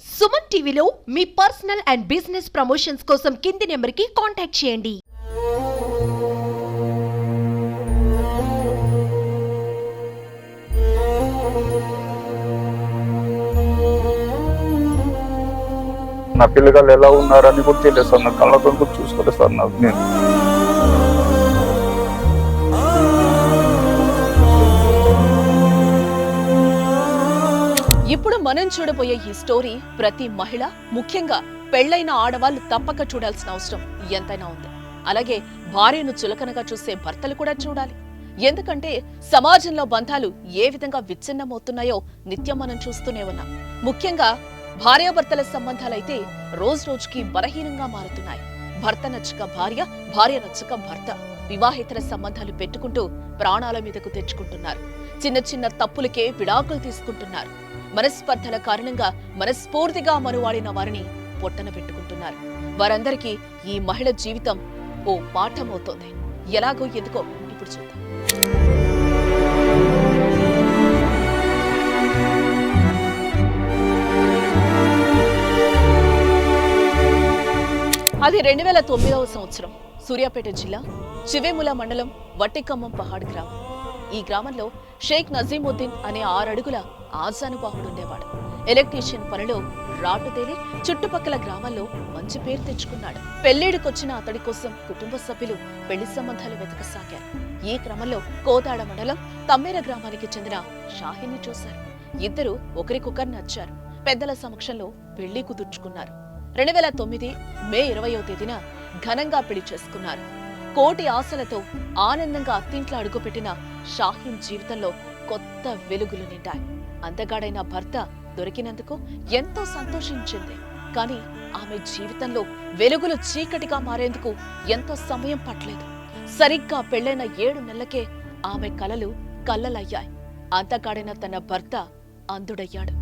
సుమన్ టీవీలో మీ personal and business promotions కోసం కింది నెంబర్కి కాంటాక్ట్ చేయండి. నా పిల్లగాళ్ళు ఎలా ఉన్నారని కూడా తెలియదు సార్. నా కళ్ళతో కూడా చూసుకోలేదు సార్. నాకు నేను ఇప్పుడు మనం చూడబోయే ఈ స్టోరీ ప్రతి మహిళ, ముఖ్యంగా పెళ్లైన ఆడవాళ్లు తప్పక చూడాల్సిన అవసరం ఎంతైనా ఉంది. అలాగే భార్యను చులకనగా చూసే భర్తలు కూడా చూడాలి. ఎందుకంటే సమాజంలో బంధాలు ఏ విధంగా విచ్ఛిన్నమవుతున్నాయో నిత్యం మనం చూస్తూనే ఉన్నాం. ముఖ్యంగా భార్యాభర్తల సంబంధాలైతే రోజు రోజుకి బలహీనంగా మారుతున్నాయి. భర్త నచ్చక భార్య, భార్య నచ్చక భర్త వివాహేతర సంబంధాలు పెట్టుకుంటూ ప్రాణాల మీదకు తెచ్చుకుంటున్నారు. చిన్న చిన్న తప్పులకే విడాకులు తీసుకుంటున్నారు. మనస్పర్ధల కారణంగా మనస్ఫూర్తిగా మనువాడిన వారిని పొట్టన పెట్టుకుంటున్నారు. వారందరికీ ఈ మహిళ జీవితం ఓ పాఠమవుతోంది. ఎలాగో ఎందుకో ఇప్పుడు చూద్దాం. అది 2009వ సంవత్సరం. సూర్యాపేట జిల్లా చివేముల మండలం వట్టికమ్మం పహాడ్ గ్రామం. ఈ గ్రామంలో షేక్ నజీముద్దీన్ అనే 6 అడుగుల ఆజానుబాహుడుండేవాడు. ఎలక్ట్రీషియన్ పనిలో రాటుదేలి చుట్టుపక్కల గ్రామాల్లో మంచి పేరు తెచ్చుకున్నాడు. పెళ్లిడికొచ్చిన అతడి కోసం కుటుంబ సభ్యులు పెళ్లి సంబంధాలు వెతకసాగారు. ఈ క్రమంలో కోదాడ మండలం తమ్మేర గ్రామానికి చెందిన షాహిన్ని చూశారు. ఇద్దరు ఒకరికొకరు నచ్చారు. పెద్దల సమక్షంలో పెళ్లి కుదుర్చుకున్నారు. 2009 మే 20వ తేదీన ఘనంగా పెళ్లి చేసుకున్నారు. కోటి ఆశలతో ఆనందంగా అత్తింట్లో అడుగుపెట్టిన షాహీన్ జీవితంలో కొత్త వెలుగులు నిండాయి. అందగాడైన భర్త దొరికినందుకు ఎంతో సంతోషించింది. కానీ ఆమె జీవితంలో వెలుగులు చీకటిగా మారేందుకు ఎంతో సమయం పట్టలేదు. సరిగ్గా పెళ్లైన 7 నెలలకే ఆమె కలలు కల్లలయ్యాయి. అందగాడైన తన భర్త అంధుడయ్యాడు.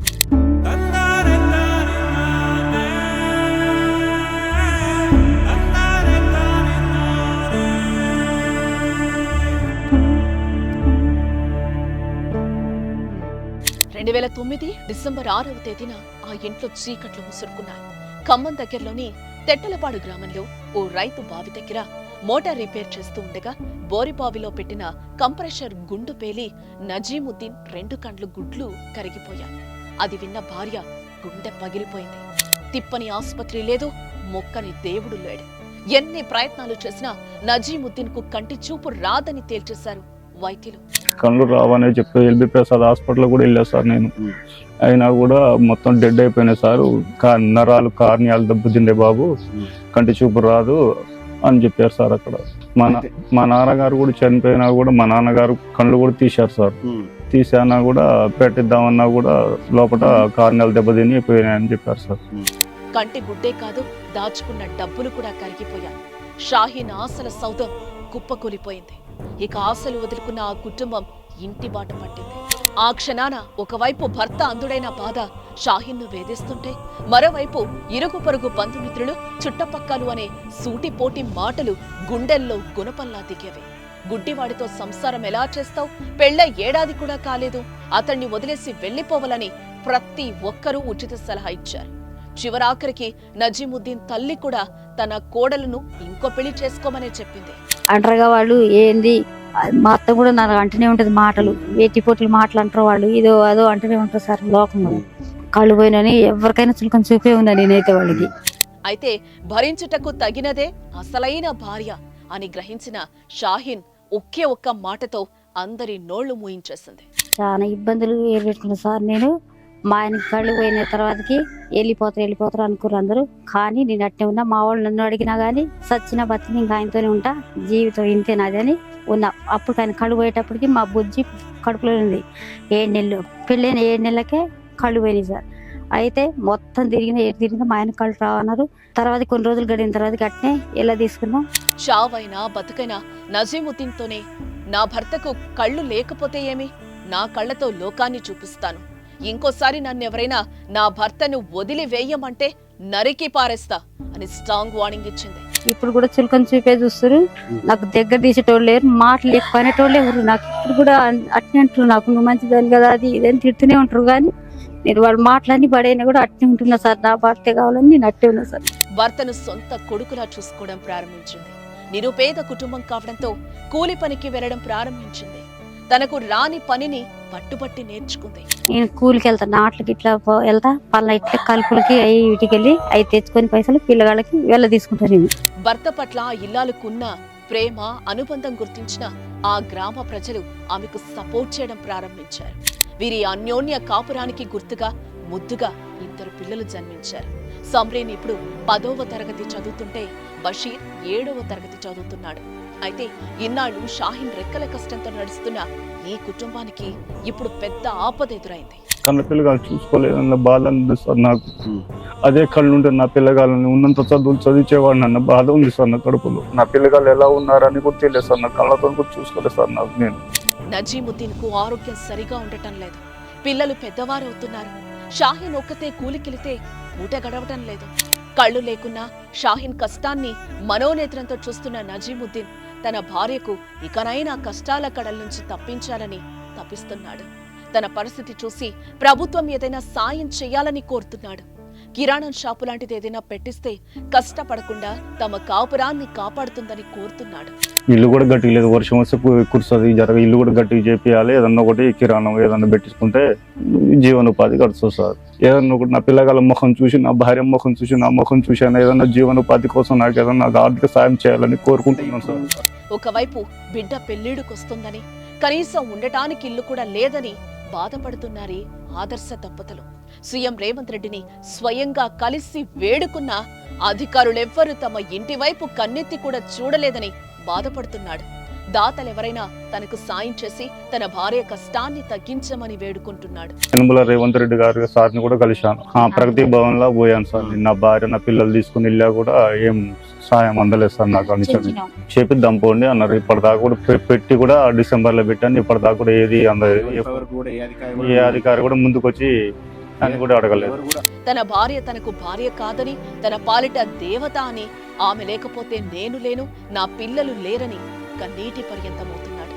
డిసెంబర్ 6వ తేదీన ఆ ఇంట్లో చీకట్లు ముసురుకున్నాయి. ఖమ్మం దగ్గరలోని తెట్టలపాడు గ్రామంలో ఓ రైతు బావి దగ్గర మోటార్ రిపేర్ చేస్తూ ఉండగా బోరిబావిలో పెట్టిన కంప్రెషర్ గుండు పేలి నజీముద్దీన్ 2 కండ్లు గుడ్లు కరిగిపోయాయి. అది విన్న భార్య గుండె పగిలిపోయింది. తిప్పని ఆసుపత్రి లేదు, మొక్కని దేవుడు లేడు. ఎన్ని ప్రయత్నాలు చేసినా నజీముద్దీన్ కు కంటి చూపు రాదని తేల్చేశారు వైద్యులు. కళ్ళు రావనే చెప్పి ఎల్బీ ప్రసాద్ హాస్పిటల్ కూడా వెళ్ళా సార్ నేను. అయినా కూడా మొత్తం డెడ్ అయిపోయినాయి సార్. నరాలు కార్నియాలు దెబ్బతిండే బాబు, కంటి చూపు రాదు అని చెప్పారు సార్. అక్కడ మా నాన్నగారు కూడా చనిపోయినా కూడా మా నాన్నగారు కళ్ళు కూడా తీశారు సార్. తీసానా కూడా పెట్టిద్దామన్నా కూడా లోపల కార్నియాలు దెబ్బతిని పోయినాయని చెప్పారు సార్. కంటి గుడ్డే కాదు, దాచుకున్న డబ్బులు కూడా కరిగిపోయాయి. షాహీన్ ఆశల సౌధం కుప్పకూలిపోయింది. ఇక ఆశలు వదులుకున్న ఆ కుటుంబం ఇంటి బాట పట్టింది. ఆ క్షణాన ఒకవైపు భర్త అంధుడైన బాధ షాహీన్ను వేధిస్తుంటే, మరోవైపు ఇరుగు పొరుగు బంధుమిత్రులు, చుట్టపక్కలు అనే సూటిపోటి మాటలు గుండెల్లో గుణపల్లా దిగేవి. గుడ్డివాడితో సంసారం ఎలా చేస్తావు? పెళ్ళై 1 ఏడాది కూడా కాలేదు, అతన్ని వదిలేసి వెళ్లిపోవాలని ప్రతి ఒక్కరూ ఉచిత సలహా ఇచ్చారు. చివరాఖరికి నజీముద్దీన్ తల్లి కూడా తన కోడలను ఇంకో పెళ్లి చేసుకోమనే చెప్పింది. అంటారుగా వాళ్ళు, ఏంది మా అత్త కూడా నాకు అంటూనే ఉంటది మాటలు, వేటిపోట్లు మాటలు అంటారు వాళ్ళు, ఇదో అదో అంటూనే ఉంటారు సార్. లోకంలో కళ్ళు పోయినని ఎవరికైనా చులకని చూపే ఉందా నేనైతే వాళ్ళకి. అయితే భరించుటకు తగినదే అసలైన భార్య అని గ్రహించిన షాహీన్ ఒకే ఒక్క మాటతో అందరి నోళ్లు మూయించేసింది. చాలా ఇబ్బందులు ఏర్పెట్టుకున్నా సార్. నేను మా ఆయనకి కళ్ళు పోయిన తర్వాతకి వెళ్ళిపోతారు అనుకున్నారు అందరూ. కానీ నేను అట్నే ఉన్నా. మా వాళ్ళు నన్ను అడిగినా గానీ సచ్చిన బతికి ఇంకా ఆయనతోనే ఉంటా, జీవితం ఇంతే నాది అని ఉన్నా. అప్పుడు ఆయన కళ్ళు పోయేటప్పటికి మా బుజ్జి కడుపులో ఉంది. 7 నెలలు పెళ్ళైన 7 నెలలకే కళ్ళు పోయినాయి సార్. అయితే మొత్తం తిరిగిన మా ఆయన కళ్ళు రావన్నారు. తర్వాత కొన్ని రోజులు గడిన తర్వాత అట్నే ఎలా తీసుకున్నాం. చావైనా బతుకైనా నజీముద్దీన్ తోనే. నా భర్తకు కళ్ళు లేకపోతే ఏమి, నా కళ్లతో లోకాన్ని చూపిస్తాను. ఇంకోసారి నన్నెవరైనా నా భర్తను వదిలి వేయమంటే నరికి పారేస్తా అని స్ట్రాంగ్ వార్నింగ్ ఇచ్చింది. ఇప్పుడు కూడా చులకని చూపే చూస్తారు. నాకు దగ్గర తీసేటోళ్ళు లేరు, మాటలు ఎక్కువ అనేటోళ్ళు ఎవరు. నాకు ఇప్పుడు కూడా అట్నే అంటారు, నాకు నువ్వు మంచిదని కదా అది ఇదని తిడుతూనే ఉంటారు. కానీ నేను వాళ్ళ మాటలన్నీ పడైనా కూడా అట్నే ఉంటున్నా సార్. నా భర్తే కావాలని నేను అట్టే ఉన్నా సార్. భర్తను సొంత కొడుకులా చూసుకోవడం ప్రారంభించింది. నిరుపేద కుటుంబం కావడంతో కూలి పనికి వెళ్లడం ప్రారంభించింది. తనకు రాని పనిని పట్టుబట్టి నేర్చుకుంది. నేను కూలికి వెళ్తా, నాట్లకి ఇట్లా వెళ్తా, పళ్ళ ఇట్లా కలుపులకి అవి వీటికి వెళ్ళి అవి తెచ్చుకొని పైసలు పిల్లగాళ్ళకి వెళ్ళ తీసుకుంటాను నేను. భర్త పట్ల ఇల్లాలుకున్న ప్రేమ అనుబంధం గుర్తించిన ఆ గ్రామ ప్రజలు ఆమెకు సపోర్ట్ చేయడం ప్రారంభించారు. వీరి అన్యోన్య కాపురానికి గుర్తుగా ముద్దుగా 2 పిల్లలు జన్మించారు. సమ్రీన్ ఇప్పుడు 10వ తరగతి చదువుతుంటే బషీర్ 7వ తరగతి చదువుతున్నాడు. అయితే ఇన్నాళ్ళు షాహీన్ రెక్కల కష్టంతో నడుస్తున్న ఈ కుటుంబానికి ఇప్పుడు పెద్ద ఆపద ఎదురైంది. కన్న పిల్లగాళ్ళు చూసుకోలేదన్న బాధ ఉంది సార్ నాకు. అదే కళ్ళు ఉంటే నా పిల్లగాళ్ళని ఉన్నంత చదువులు చదివించేవాడిని అన్న బాధ ఉంది సార్ నా కడుపులో. నా పిల్లగాళ్ళు ఎలా ఉన్నారని కూడా తెలియదు సార్. నా కళ్ళతో కూడా చూసుకోలేదు సార్ నాకు. నేను నజీముద్దీన్ కు ఆరోగ్యం సరిగా ఉండటం లేదు. పిల్లలు పెద్దవారవుతున్నారు. షాహీన్ ఒక్కతే కూలికెళితే పూట గడవటం లేదు. కళ్ళు లేకున్నా షాహీన్ కష్టాన్ని మనోనేత్రంతో చూస్తున్న నజీముద్దీన్ తన భార్యకు ఇకనైనా కష్టాల కడల నుంచి తప్పించాలని తపిస్తున్నాడు. తన పరిస్థితి చూసి ప్రభుత్వం ఏదైనా సాయం చేయాలని కోరుతున్నాడు. కిరాణా షాపు లాంటిది ఏదైనా పెట్టిస్తే కష్టపడకుండా తమ కాపురాన్ని కాపాడుతుందని కోరుతున్నాడు. ఇల్లు కూడా గట్టిగా లేదు. వర్షం వస్తే కురుస్తుంది జరగ. ఇల్లు కూడా గట్టిగా చేపియాలి. ఏదన్నా ఒకటి కిరాణం ఏదన్నా పెట్టించుకుంటే జీవనోపాధి గడుస్తుంది సార్. ఏదన్నా ఒకటి నా పిల్లగాళ్ళ ముఖం చూసి, నా భార్య ముఖం చూసి, నా ముఖం చూసి ఏదన్నా జీవనోపాధి కోసం నాకు ఏదన్నా ఆర్థిక సాయం చేయాలని కోరుకుంటున్నాను సార్. ఒకవైపు బిడ్డ పెళ్లిడుకొస్తుందని, కనీసం ఉండటానికి ఇల్లు కూడా లేదని బాధపడుతున్నారీ ఆదర్శ దంపతులు. సీఎం రేవంత్ రెడ్డిని స్వయంగా కలిసి వేడుకున్నా అధికారులెవ్వరూ తమ ఇంటి వైపు కన్నెత్తి కూడా చూడలేదని బాధపడుతున్నాడు. దాతలెవరైనా తనకు సాయం చేసి తన భార్య కష్టాన్ని తగ్గించమని వేడుకుంటున్నాడు. యనమల రేవంత్ రెడ్డి గారి సార్ని కూడా కలిశాను. ప్రగతి భవన్ లో పోయాను సార్. నా భార్య నా పిల్లలు తీసుకుని వెళ్ళా కూడా ఏం సాయం అందలేదు సార్. నాకు అనిపించింది చేపిద్దాం పోండి అన్నారు. ఇప్పటిదాకా కూడా పెట్టి కూడా డిసెంబర్ లో పెట్టాను. ఇప్పటిదాకా కూడా ఏది అందలేదు. ఏ అధికారి కూడా ముందుకు వచ్చి అని కూడా అడగలేదు. తన భార్య తనకు భార్య కాదని, తన పాలిట దేవత అని, ఆమె లేకపోతే నేను లేను, నా పిల్లలు లేరని కన్నీటి పర్యంతమవుతున్నాడు.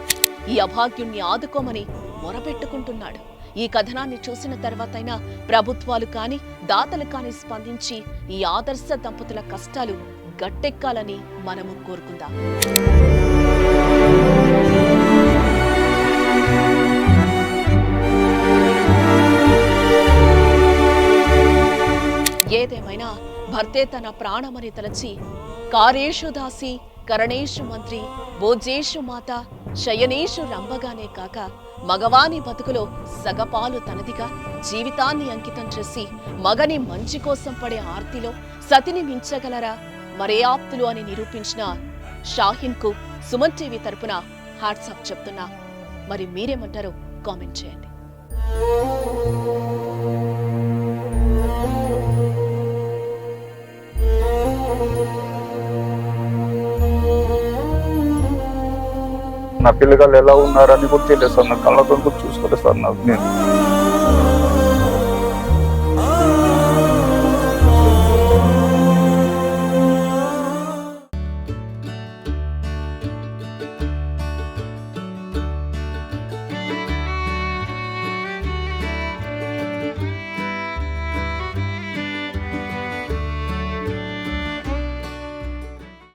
ఈ అభాగ్యుణ్ణి ఆదుకోమని మొరపెట్టుకుంటున్నాడు. ఈ కథనాన్ని చూసిన తర్వాతైనా ప్రభుత్వాలు కాని దాతలు కాని స్పందించి ఈ ఆదర్శ దంపతుల కష్టాలు గట్టెక్కాలని మనము కోరుకుందాం. ఏదేమైనా భర్తే తన ప్రాణమని తలచి కారేషు దాసి కరణేషు మంత్రి భోజేషు మాత శయనేషు రంభగానే కాక మగవాని బతుకులో సగపాలు తనదిగా జీవితాన్ని అంకితం చేసి మగని మంచి కోసం పడే ఆర్తిలో సతిని మించగలరా మరే ఆప్తులు అని నిరూపించిన షాహీన్ కు సుమన్ టీవీ తరపున హ్యాట్సాప్ చెప్తున్నా. మరి మీరేమంటారో కామెంట్ చేయండి. నా పిల్లగాళ్ళు ఎలా ఉన్నారని కూడా తెలియదు సార్. నా కళ్ళతో కూడా చూసుకోలేదు సార్ నాకు. నేను